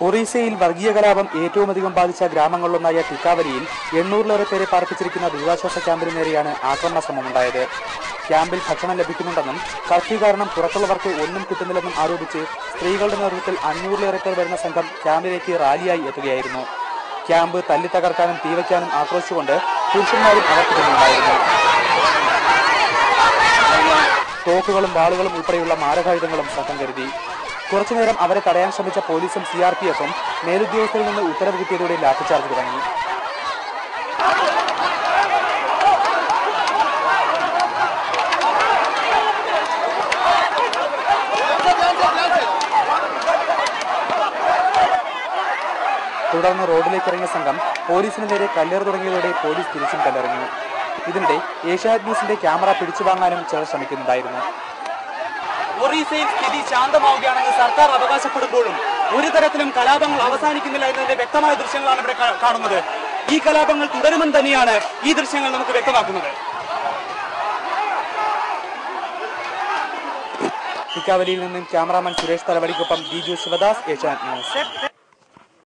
ഒറീസയിൽ വർഗീയ കലാപം ഏറ്റവും അധികം ബാധിച്ച ഗ്രാമങ്ങളിലൊന്നായ ടിക്കാവലിയിൽ 800-ലേറെ പേരെ പാർപ്പിച്ചിരിക്കുന്ന ദുരിതാശ്വാസ ക്യാമ്പിന് നേരെയാണ് ആക്രമണ ശ്രമമുണ്ടായത്. ക്യാമ്പിൽ ഭക്ഷണം ലഭിക്കുന്നുണ്ടെന്നും കർഫ്യൂ കാരണം പുറത്തുള്ളവർക്ക് ഒന്നും കിട്ടുന്നില്ലെന്നും ആരോപിച്ച് സ്ത്രീകളുടെ നേതൃത്വത്തിൽ 500-ലേറെ പേർ വരുന്ന സംഘം ക്യാമ്പിലേക്ക് റാലിയായി എത്തുകയായിരുന്നു. ക്യാമ്പ് തല്ലി തകർക്കാനും തീവയ്ക്കാനും ആക്രോശിച്ചുകൊണ്ട് പുരുഷന്മാരും അവർക്ക് തന്നെയുണ്ടായിരുന്നു. തോക്കുകളും വാളുകളും ഉൾപ്പെടെയുള്ള മാരകായുധങ്ങളും സംഘം കരുതി. കുറച്ചുനേരം അവരെ തടയാൻ ശ്രമിച്ച പോലീസും CRPF-ഉം മേലുദ്യോഗസ്ഥരിൽ നിന്ന് ഉത്തരവ് കിട്ടിയതോടെ ലാത്തിച്ചാർജ് തുടങ്ങി. തുടർന്ന് റോഡിലേക്ക് ഇറങ്ങിയ സംഘം പോലീസിന് നേരെ കല്ലേറ് തുടങ്ങിയതോടെ പോലീസ് തിരിച്ചും കല്ലെറിഞ്ഞു. ഇതിനിടെ ഏഷ്യാനെറ്റ് ന്യൂസിന്റെ ക്യാമറ പിടിച്ചുവാങ്ങാനും ചിലർ ശ്രമിക്കുന്നുണ്ടായിരുന്നു. ഒറീസയിൽ സ്ഥിതി ശാന്തമാവുകയാണെന്ന് സർക്കാർ അവകാശപ്പെടുമ്പോഴും ഒരു തരത്തിലും കലാപങ്ങൾ അവസാനിക്കുന്നില്ല എന്നതിന്റെ വ്യക്തമായ ദൃശ്യങ്ങളാണ് ഇവിടെ കാണുന്നത്. ഈ കലാപങ്ങൾ തുടരുമെന്ന് തന്നെയാണ് ഈ ദൃശ്യങ്ങൾ നമുക്ക് വ്യക്തമാക്കുന്നത്. ടിക്കാവലിയിൽ നിന്നും ക്യാമറാമാൻ സുരേഷ് തലവടിക്കൊപ്പം DJ ശിവദാസ്, ഏഷ്യാനെറ്റ് ന്യൂസ്.